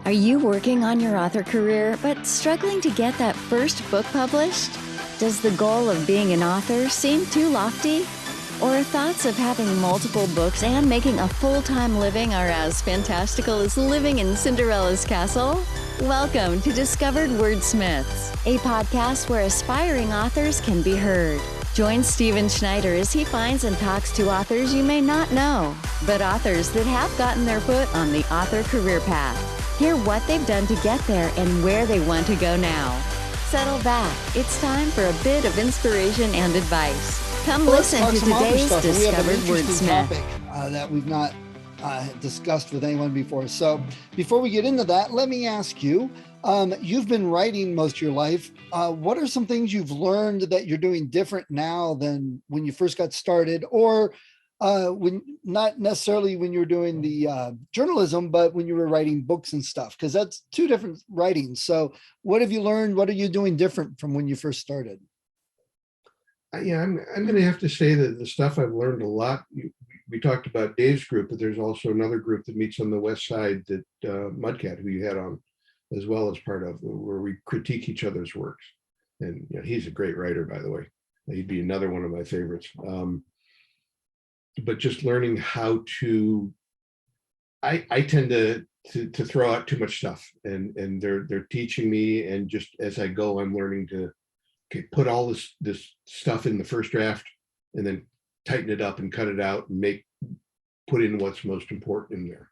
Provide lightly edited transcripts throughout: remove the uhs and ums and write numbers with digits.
Are you working on your author career but struggling to get that first book published? Does the goal of being an author seem too lofty? Or thoughts of having multiple books and making a full-time living are as fantastical as living in Cinderella's castle? Welcome to Discovered Wordsmiths, a podcast where aspiring authors can be heard. Join Stephen Schneider as he finds and talks to authors you may not know, but authors that have gotten their foot on the author career path. Hear what they've done to get there and where they want to go now. Settle back. It's time for a bit of inspiration and advice. Come listen to today's Discovered Wordsmith. Topic that we've not discussed with anyone before. So before we get into that, let me ask you, you've been writing most of your life. What are some things you've learned that you're doing different now than when you first got started, or when not necessarily when you were doing the journalism, but when you were writing books and stuff, because that's two different writings. So what have you learned? What are you doing different from when you first started? Yeah, I'm going to have to say that the stuff I've learned a lot. We talked about Dave's group, but there's also another group that meets on the West Side that Mudcat, who you had on as well as part of, where we critique each other's works. And he's a great writer, by the way. He'd be another one of my favorites. But just learning how to, I tend to throw out too much stuff, and they're teaching me, and just as I go, I'm learning to put all this stuff in the first draft, and then tighten it up and cut it out and put in what's most important in there.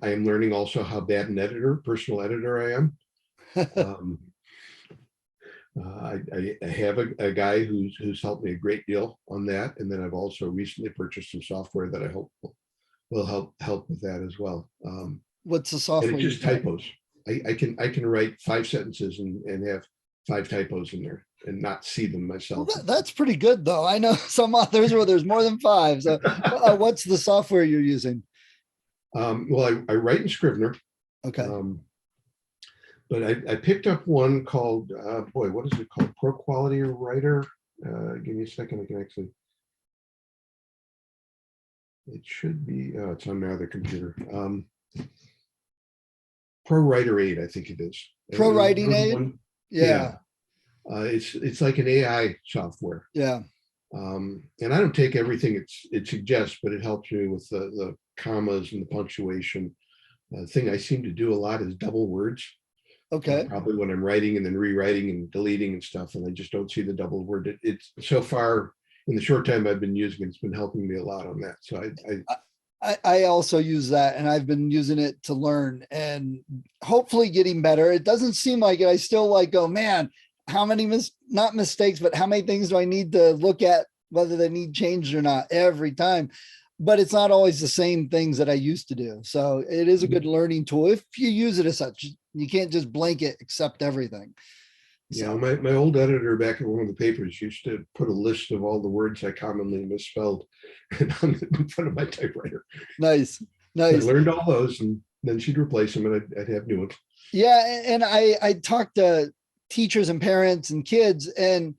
I am learning also how bad an personal editor I am. I have a guy who's helped me a great deal on that, and then I've also recently purchased some software that I hope will help with that as well. What's the software? And it's just typos. I can write 5 sentences and have 5 typos in there and not see them myself. Well, that's pretty good, though. I know some authors where there's more than 5. So what's the software you're using? Well, I write in Scrivener. Okay. But I picked up one called, what is it called? Pro Quality Writer. Give me a second. I can actually. It should be. It's on my other computer. Pro Writer Aid, I think it is. Pro Writing Aid. Yeah. It's like an AI software. Yeah. And I don't take everything it suggests, but it helps me with the commas and the punctuation. The thing I seem to do a lot is double words. Okay. Probably when I'm writing and then rewriting and deleting and stuff, and I just don't see the double word. It's so far in the short time I've been using it, it's been helping me a lot on that. So I also use that, and I've been using it to learn and hopefully getting better. It doesn't seem like it. I still go, man, how many not mistakes, but how many things do I need to look at, whether they need changed or not every time. But it's not always the same things that I used to do. So it is a good learning tool if you use it as such. You can't just blanket accept everything. Yeah, so, my old editor back at one of the papers used to put a list of all the words I commonly misspelled in front of my typewriter. Nice. I learned all those, and then she'd replace them, and I'd have new ones. Yeah, and I talked to teachers and parents and kids, and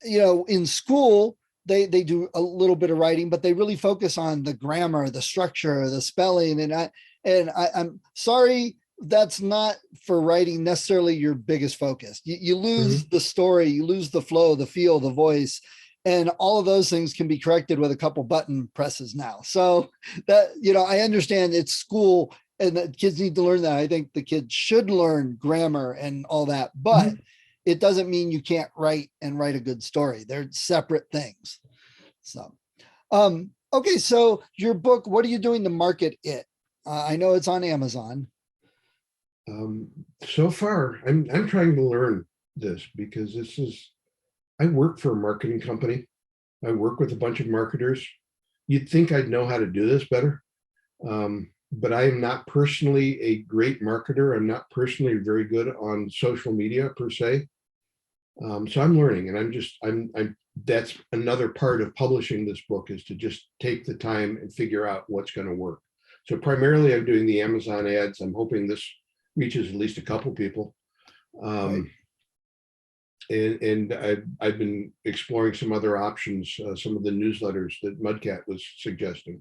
in school they do a little bit of writing, but they really focus on the grammar, the structure, the spelling, and I'm sorry, that's not for writing necessarily your biggest focus. You lose the story, you lose the flow, the feel, the voice, and all of those things can be corrected with a couple button presses now. So that, I understand it's school and the kids need to learn that. I think the kids should learn grammar and all that, but it doesn't mean you can't write a good story. They're separate things. So, okay. So your book, what are you doing to market it? I know it's on Amazon. So far, I'm trying to learn this, because I work for a marketing company. I work with a bunch of marketers. You'd think I'd know how to do this better. But I am not personally a great marketer. I'm not personally very good on social media per se. So I'm learning, and that's another part of publishing this book, is to just take the time and figure out what's going to work. So primarily I'm doing the Amazon ads. I'm hoping this reaches at least a couple people. Right. And I've been exploring some other options, some of the newsletters that Mudcat was suggesting.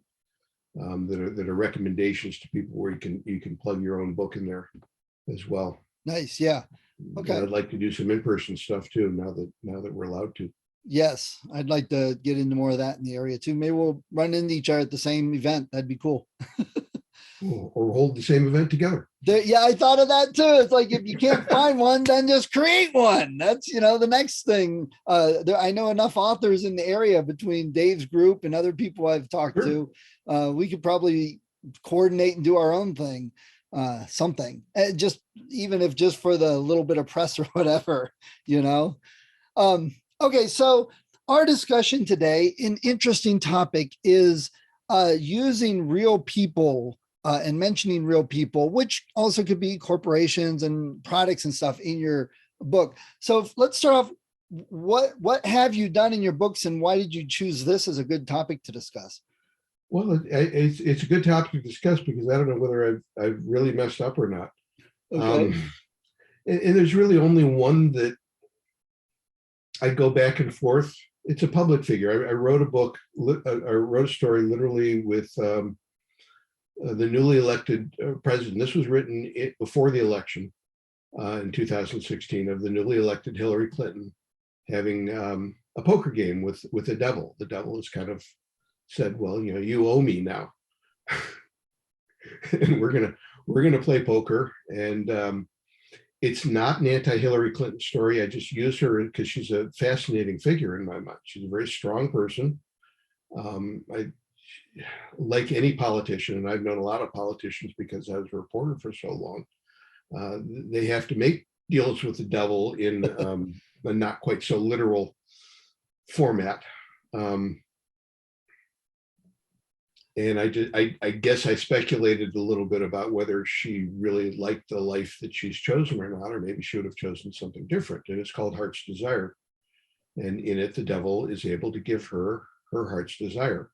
that are recommendations to people where you can plug your own book in there as well. Nice. Yeah. And Okay. I'd like to do some in-person stuff too, now that we're allowed to. Yes. I'd like to get into more of that in the area too. Maybe we'll run into each other at the same event. That'd be cool. Or hold the same event together. Yeah, I thought of that too. It's like, if you can't find one, then just create one. That's, the next thing. I know enough authors in the area between Dave's group and other people I've talked Sure. to. We could probably coordinate and do our own thing, something. Just even if just for the little bit of press or whatever, you know. Okay, so our discussion today, an interesting topic, is using real people and mentioning real people, which also could be corporations and products and stuff in your book. So let's start off. What have you done in your books, and why did you choose this as a good topic to discuss? Well, it's a good topic to discuss because I don't know whether I've really messed up or not. Okay. And there's really only one that I go back and forth. It's a public figure. I wrote a book, I wrote a story literally with the newly elected president. This was written before the election in 2016, of the newly elected Hillary Clinton having a poker game with the devil. The devil has kind of said, well, you owe me now. And we're gonna play poker. And it's not an anti-Hillary Clinton story. I just use her because she's a fascinating figure in my mind. She's a very strong person. I like any politician, and I've known a lot of politicians because I was a reporter for so long. They have to make deals with the devil in a not quite so literal format. And I guess I speculated a little bit about whether she really liked the life that she's chosen or not, or maybe she would have chosen something different. And it's called Heart's Desire. And in it, the devil is able to give her heart's desire.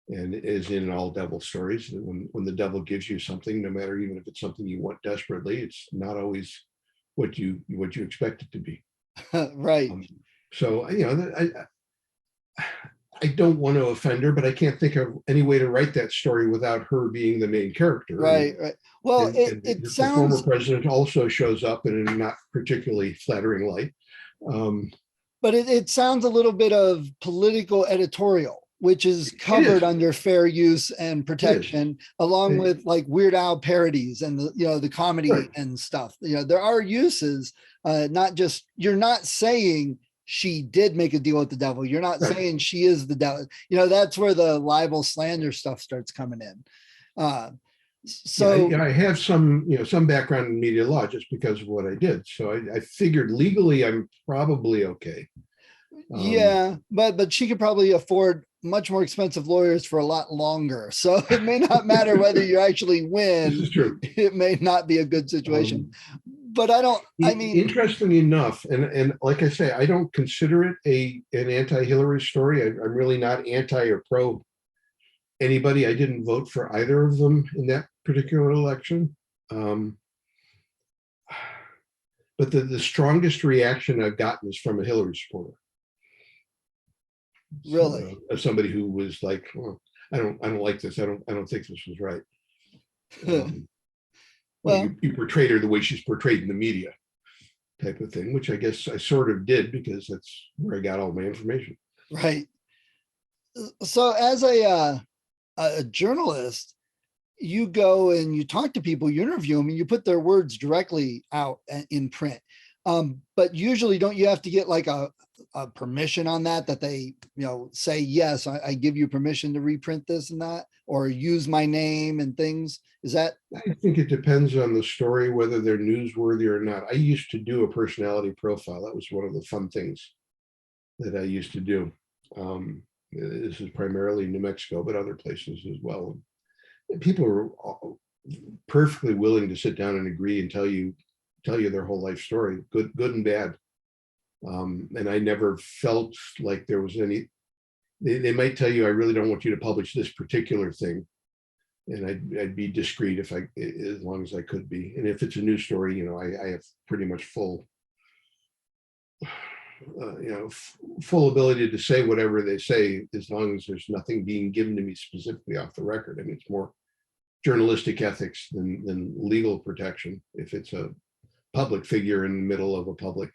And as in all devil stories, when the devil gives you something, no matter even if it's something you want desperately, it's not always what you expect it to be. Right. So I don't want to offend her, but I can't think of any way to write that story without her being the main character. Right. Right. Well, And it the sounds. former president also shows up in a not particularly flattering light. But it sounds a little bit of political editorial, which is covered under fair use and protection, along with like Weird Al parodies and the comedy Right. and stuff. There are uses, not just, you're not saying she did make a deal with the devil. You're not Right. saying she is the devil. That's where the libel slander stuff starts coming in. So yeah, I have some background in media law just because of what I did. So I figured legally I'm probably okay. Yeah, but she could probably afford much more expensive lawyers for a lot longer. So it may not matter whether you actually win. This is true. It may not be a good situation. But I mean, interestingly enough, and like I say, I don't consider it an anti-Hillary story. I'm really not anti or pro anybody. I didn't vote for either of them in that particular election. But the strongest reaction I've gotten is from a Hillary supporter. Really? As somebody who was like, well, I don't like this. I don't think this was right. Well, you portrayed her the way she's portrayed in the media, type of thing, which I guess I sort of did because that's where I got all my information. Right. So as a journalist, you go and you talk to people, you interview them, and you put their words directly out in print. But usually, don't you have to get like a permission on that they say, yes, I give you permission to reprint this and that, or use my name and things? Is that? I think it depends on the story, whether they're newsworthy or not. I used to do a personality profile. That was one of the fun things that I used to do. This is primarily New Mexico, but other places as well. And people are perfectly willing to sit down and agree and tell you their whole life story, good and bad. And I never felt like there was any. They might tell you, I really don't want you to publish this particular thing, and I'd be discreet as long as I could be. And if it's a news story, I have pretty much full full ability to say whatever they say, as long as there's nothing being given to me specifically off the record. I mean, it's more journalistic ethics than legal protection if it's a public figure in the middle of a public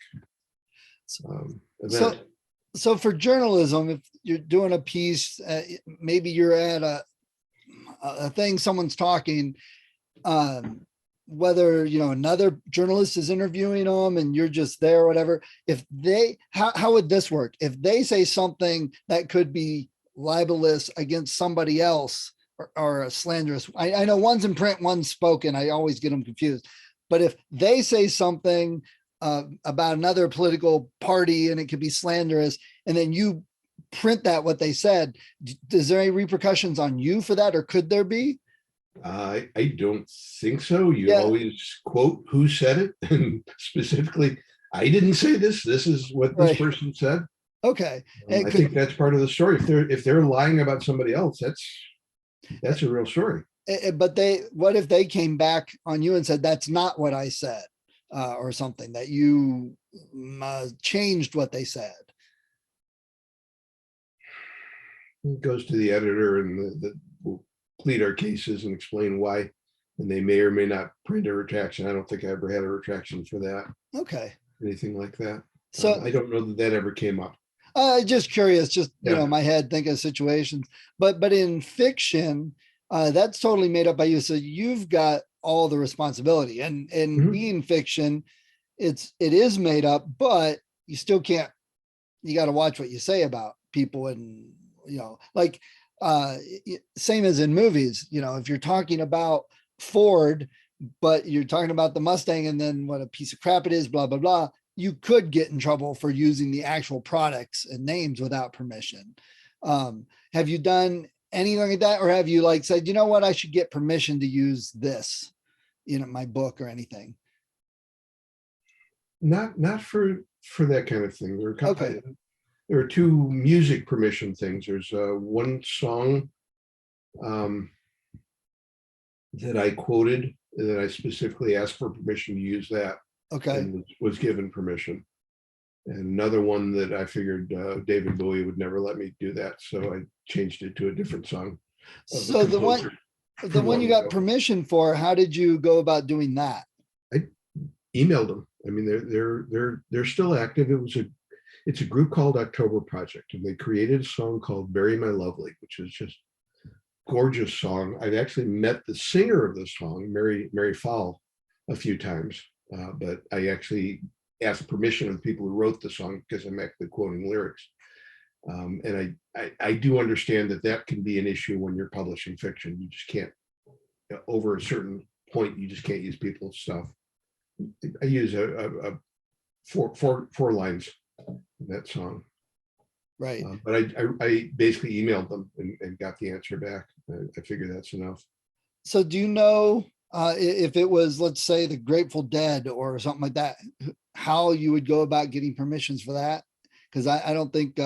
event. So for journalism, if you're doing a piece, maybe you're at a thing, someone's talking, whether, another journalist is interviewing them and you're just there or whatever, if they, how would this work? If they say something that could be libelous against somebody else or slanderous, I know one's in print, one's spoken. I always get them confused. But if they say something about another political party and it could be slanderous, and then you print that what they said, is there any repercussions on you for that, or could there be? I don't think so. You always quote who said it, and specifically, I didn't say this. This is what this person said. Okay, I think that's part of the story. If they're lying about somebody else, that's a real story. But what if they came back on you and said that's not what I said, or something that you changed what they said? It goes to the editor, and we'll plead our cases and explain why, and they may or may not print a retraction. I don't think I ever had a retraction for that. Okay, anything like that. So I don't know that ever came up. Just curious, just my head think of situations, but in fiction, that's totally made up by you. So you've got all the responsibility, and being fiction, it is made up, but you still can't. You got to watch what you say about people, and like same as in movies. If you're talking about Ford, but you're talking about the Mustang, and then what a piece of crap it is, blah blah blah. You could get in trouble for using the actual products and names without permission. Have you done anything like that? Or have you said, what, I should get permission to use this, my book or anything? Not for that kind of thing. There are a couple, there are two music permission things. There's one song that I quoted that I specifically asked for permission to use that. Okay. And was given permission. And another one that I figured David Bowie would never let me do that, so I changed it to a different song. So the one you got permission for, how did you go about doing that? I emailed them. I mean, they're still active. It's a group called October Project, and they created a song called "Bury My Lovely," which is just gorgeous song. I've actually met the singer of the song, Mary Fall, a few times. But I actually asked permission of the people who wrote the song because I'm actually quoting lyrics. And I do understand that can be an issue when you're publishing fiction. You just can't, over a certain point, you just can't use people's stuff. I use a four lines in that song. Right. But I basically emailed them and got the answer back. I figure that's enough. So do you know, if it was, let's say, the Grateful Dead or something like that, how you would go about getting permissions for that? Because I don't think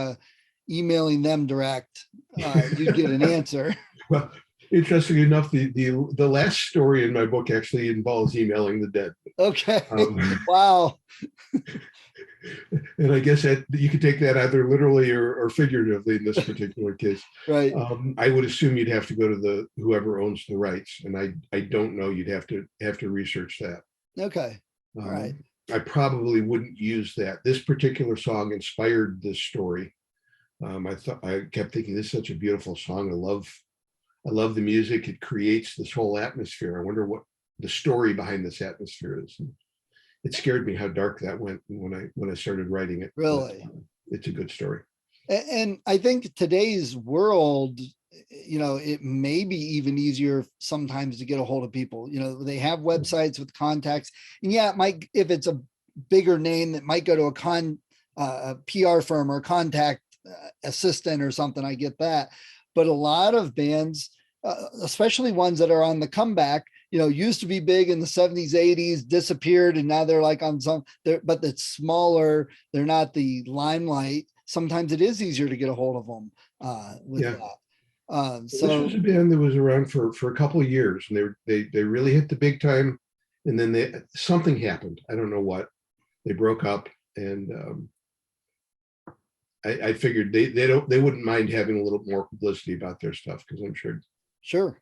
emailing them direct, you'd get an answer. Well, interestingly enough, the last story in my book actually involves emailing the dead. Okay. Wow. And I guess that you could take that either literally or figuratively in this particular case. Right. I would assume you'd have to go to whoever owns the rights, and I don't know. You'd have to research that. Okay. All right. I probably wouldn't use that. This particular song inspired this story. I kept thinking, this is such a beautiful song. I love the music. It creates this whole atmosphere. I wonder what the story behind this atmosphere is. And it scared me how dark that went when I started writing it. Really? But, it's a good story. And I think today's world, it may be even easier sometimes to get a hold of people. They have websites with contacts, and it might, if it's a bigger name, that might go to a PR firm or contact assistant or something. I get that. But a lot of bands, especially ones that are on the comeback, used to be big in the 70s, 80s, disappeared, and now they're on some, but it's smaller. They're not the limelight. Sometimes it is easier to get a hold of them with that. So this was a band that was around for a couple of years, and they really hit the big time, and then something happened. I don't know what. They broke up, and I figured they wouldn't mind having a little more publicity about their stuff, because I'm sure. Sure.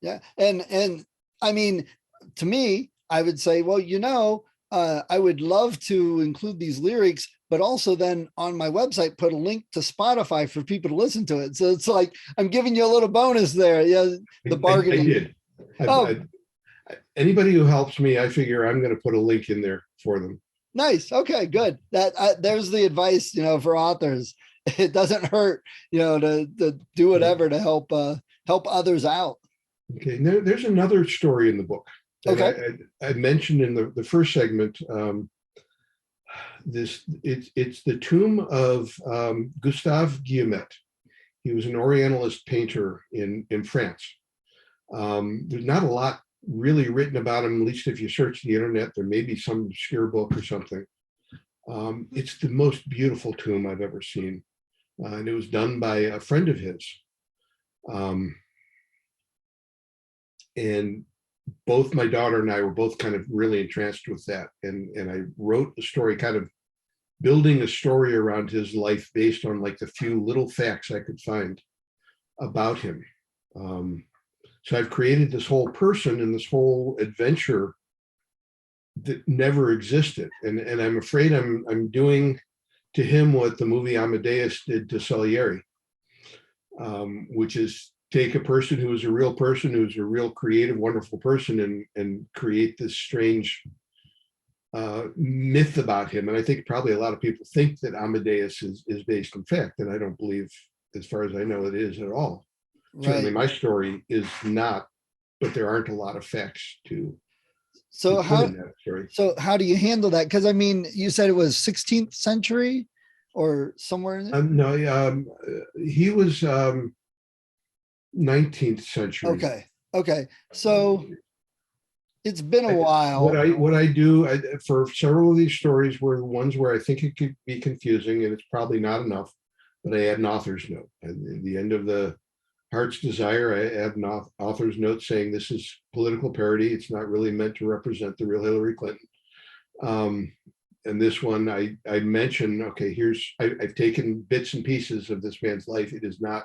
Yeah. And I mean, to me, I would say, well, I would love to include these lyrics, but also then on my website, put a link to Spotify for people to listen to it. So it's like, I'm giving you a little bonus there. Yeah. The bargaining. I did. Oh, anybody who helps me, I figure I'm going to put a link in there for them. nice. Okay, good. There's the advice, for authors. It doesn't hurt, to do whatever to help others out. Okay. There's another story in the book that Okay. I mentioned in the first segment. It's the tomb of Gustave Guillemette. He was an Orientalist painter in France. There's not a lot really written about him, at least if you search the internet. There may be some obscure book or something. It's the most beautiful tomb I've ever seen. And it was done by a friend of his. And both my daughter and I were both kind of really entranced with that. And I wrote a story, kind of building a story around his life based on like the few little facts I could find about him. So I've created this whole person and this whole adventure that never existed. And I'm afraid I'm doing to him what the movie Amadeus did to Salieri, which is take a person who is a real person, who's a real creative, wonderful person, and create this strange myth about him. And I think probably a lot of people think that Amadeus is based in fact, and I don't believe, as far as I know, it is at all. Right. Certainly my story is not, but there aren't a lot of facts to so how in that story. So how do you handle that? Because I mean, you said it was 16th century or somewhere in there? No, he was 19th century. Okay. So it's been a while. What I do for several of these stories were the ones where I think it could be confusing, and it's probably not enough, but I add an author's note. At the end of the Heart's Desire, I add an author's note saying this is political parody. It's not really meant to represent the real Hillary Clinton. And this one, I mention, okay, I've taken bits and pieces of this man's life. It is not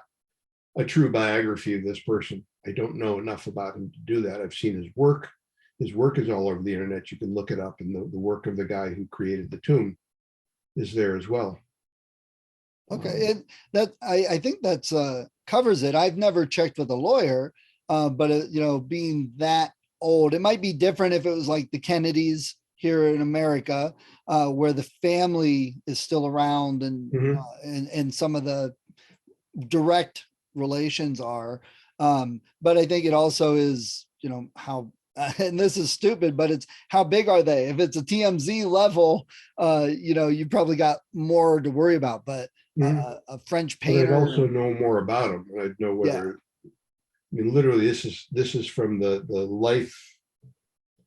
a true biography of this person. I don't know enough about him to do that. I've seen his work. His work is all over the internet. You can look it up, and the work of the guy who created the tomb is there as well. Okay, and that I think that's covers it. I've never checked with a lawyer, but being that old, it might be different if it was like the Kennedys here in America, where the family is still around, and and some of the direct relations are. But I think it also is, how. And this is stupid, but it's how big are they? If it's a TMZ level, you probably got more to worry about. But a French painter. But I'd also know more about them. I'd know whether. Yeah. I mean, literally, this is from the life,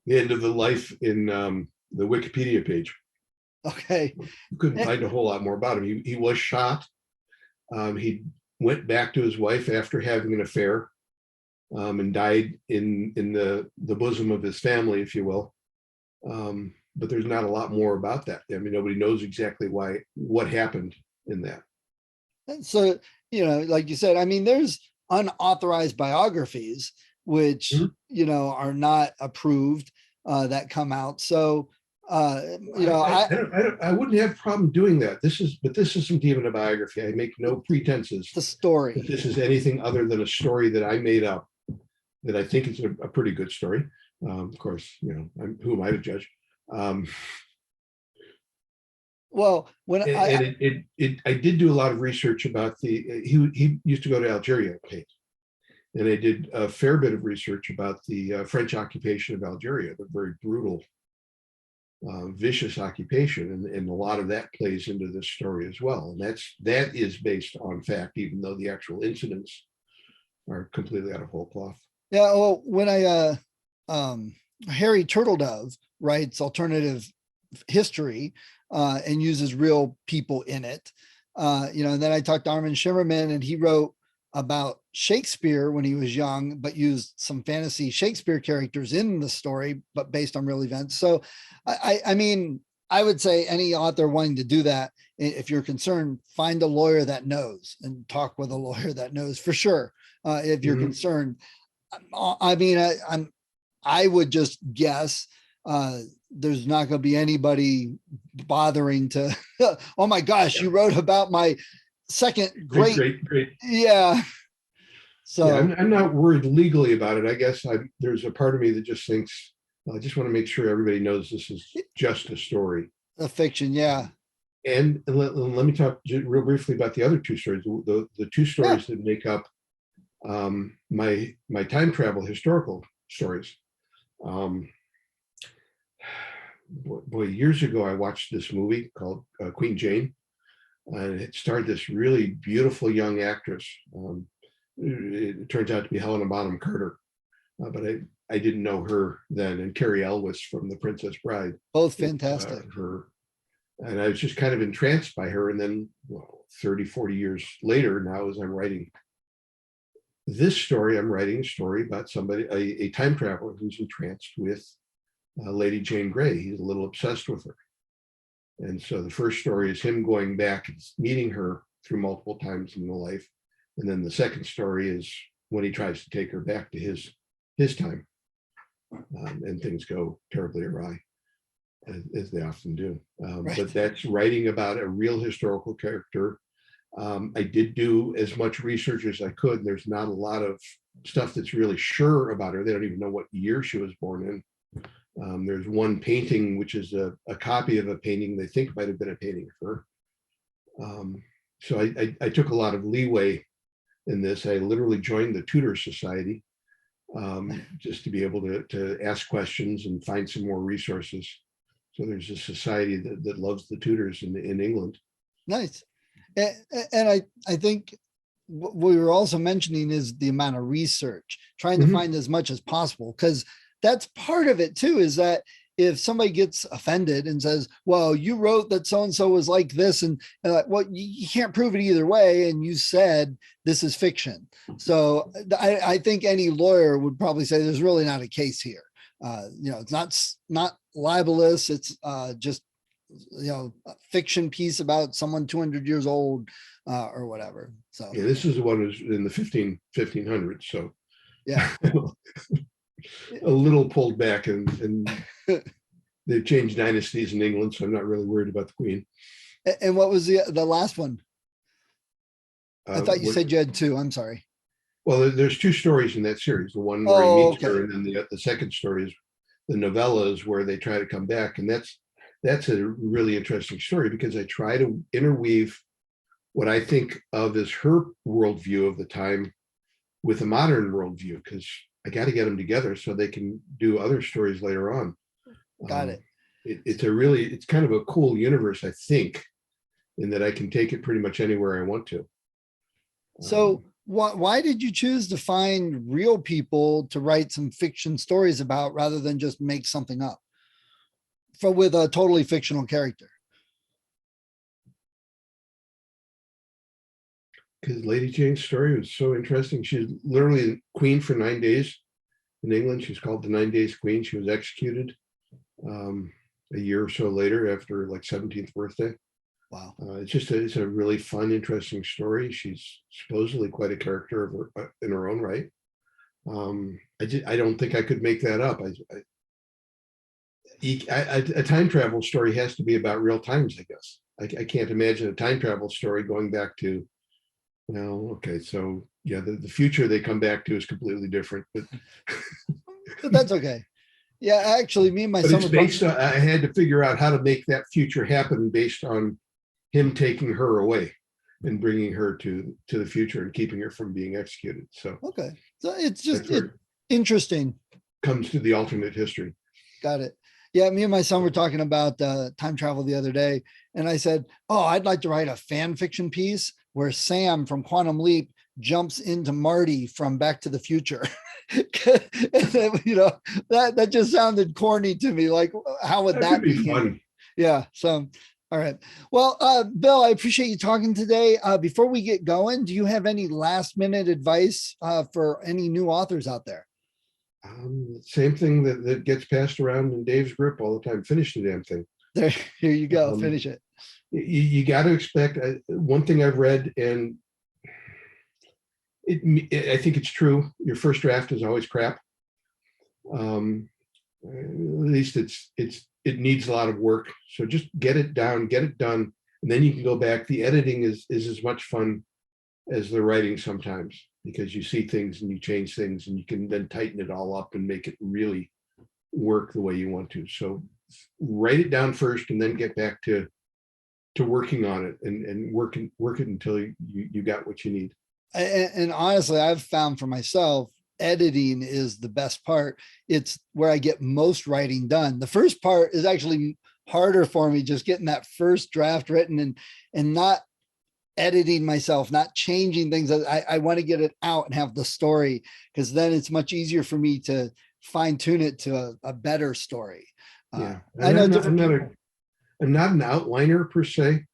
the end of the life in the Wikipedia page. Okay. You couldn't find a whole lot more about him. He was shot. He went back to his wife after having an affair. And died in the bosom of his family, if you will. But there's not a lot more about that. I mean, nobody knows exactly what happened in that. And so, like you said, I mean, there's unauthorized biographies, which, are not approved, that come out. So, I wouldn't have a problem doing that. This isn't even a biography. I make no pretenses. The story. That this is anything other than a story that I made up, that I think is a pretty good story. Of course, who am I to judge? Well, when I did do a lot of research about he used to go to Algeria and paint, and I did a fair bit of research about the French occupation of Algeria, the very brutal, vicious occupation, and a lot of that plays into this story as well. And that is based on fact, even though the actual incidents are completely out of whole cloth. Yeah, well, when Harry Turtledove writes alternative history and uses real people in it, and then I talked to Armin Shimmerman, and he wrote about Shakespeare when he was young, but used some fantasy Shakespeare characters in the story, but based on real events. So, I mean, I would say any author wanting to do that if you're concerned, find a lawyer that knows and talk with a lawyer that knows for sure. If you're concerned, I mean, I would just guess there's not going to be anybody bothering to, oh my gosh, you wrote about my second great. Yeah. So yeah, I'm not worried legally about it. I guess there's a part of me that just thinks, I just want to make sure everybody knows this is just a story. A fiction, yeah. And let me talk real briefly about the other two stories, the two stories that make up my time travel historical stories. Boy, years ago, I watched this movie called Queen Jane, and it starred this really beautiful young actress. It turns out to be Helena Bonham Carter, but I didn't know her then, and Carrie Elwes from The Princess Bride. Both fantastic. And I was just kind of entranced by her. And then 30, 40 years later, now as I'm writing this story, I'm writing a story about somebody, a time traveler who's entranced with Lady Jane Grey. He's a little obsessed with her. And so the first story is him going back and meeting her through multiple times in the life. And then the second story is when he tries to take her back to his time. And things go terribly awry, as they often do. Right. But that's writing about a real historical character. I did do as much research as I could. There's not a lot of stuff that's really sure about her. They don't even know what year she was born in. There's one painting, which is a copy of a painting they think might have been a painting of her. So I took a lot of leeway in this. I literally joined the Tudor Society just to be able to ask questions and find some more resources. So there's a society that loves the Tudors in England. Nice. And I think what we were also mentioning is the amount of research, trying to find as much as possible, because that's part of it too, is that if somebody gets offended and says, well, you wrote that so-and-so was like this, and well, you can't prove it either way. And you said, this is fiction. So I think any lawyer would probably say there's really not a case here. It's not libelous. It's just, a fiction piece about someone 200 years old or whatever. So yeah, this is the one who's in the 1500s. So yeah. A little pulled back, and they've changed dynasties in England, so I'm not really worried about the Queen. And what was the last one? I thought you said you had two. I'm sorry. Well, there's two stories in that series. The one where he meets her, and then the second story is the novellas where they try to come back, and that's a really interesting story because I try to interweave what I think of as her worldview of the time with a modern worldview, because I got to get them together so they can do other stories later on. Got it. It's kind of a cool universe, I think, in that I can take it pretty much anywhere I want to. So why did you choose to find real people to write some fiction stories about rather than just make something up with a totally fictional character? Because Lady Jane's story was so interesting. She's literally queen for 9 days in England. She's called the 9 Days Queen. She was executed a year or so later after like 17th birthday. Wow. It's a really fun, interesting story. She's supposedly quite a character in her own right. I don't think I could make that up. A time travel story has to be about real times, I guess. I can't imagine a time travel story going back to, okay, so yeah, the future they come back to is completely different, but that's okay. Yeah, actually, me and my son. It's based on, I had to figure out how to make that future happen based on him taking her away and bringing her to the future and keeping her from being executed. So okay, so it's just interesting. Comes to the alternate history. Got it. Yeah, me and my son were talking about time travel the other day, and I said, "Oh, I'd like to write a fan fiction piece where Sam from Quantum Leap jumps into Marty from Back to the Future." And then, that just sounded corny to me. Like, how would that be fun? Yeah. So, all right. Well, Bill, I appreciate you talking today. Before we get going, do you have any last minute advice for any new authors out there? Same thing that gets passed around in Dave's group all the time. Finish the damn thing. Here you go. Finish it. You got to expect one thing I've read, and I think it's true. Your first draft is always crap. At least it needs a lot of work. So just get it down, get it done, and then you can go back. The editing is as much fun as the writing sometimes, because you see things and you change things and you can then tighten it all up and make it really work the way you want to. So write it down first and then get back to working on it and work it until you got what you need. And honestly, I've found for myself, editing is the best part. It's where I get most writing done. The first part is actually harder for me, just getting that first draft written and not editing myself, not changing things. I want to get it out and have the story, because then it's much easier for me to fine tune it to a better story. Yeah, I know I'm not an outliner per se.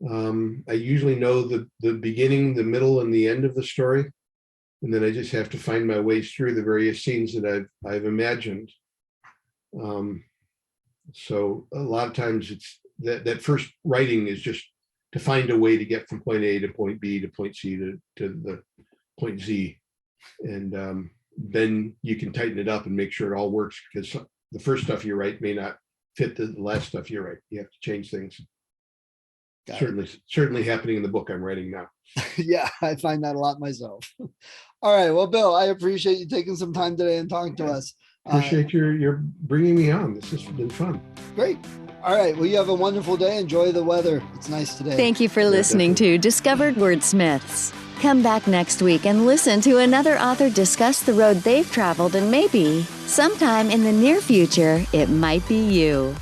I usually know the beginning, the middle, and the end of the story, and then I just have to find my ways through the various scenes that I've imagined. So a lot of times it's that first writing is just to find a way to get from point A to point B to point C to the point Z, and then you can tighten it up and make sure it all works, because the first stuff you write may not fit the last stuff you write. You have to change things. Certainly happening in the book I'm writing now. Yeah, I find that a lot myself. All right. Well, Bill, I appreciate you taking some time today and talking to us. Appreciate your bringing me on. This has been fun. Great. All right. Well, you have a wonderful day. Enjoy the weather. It's nice today. Thank you for listening to Discovered Wordsmiths. Come back next week and listen to another author discuss the road they've traveled, and maybe sometime in the near future, it might be you.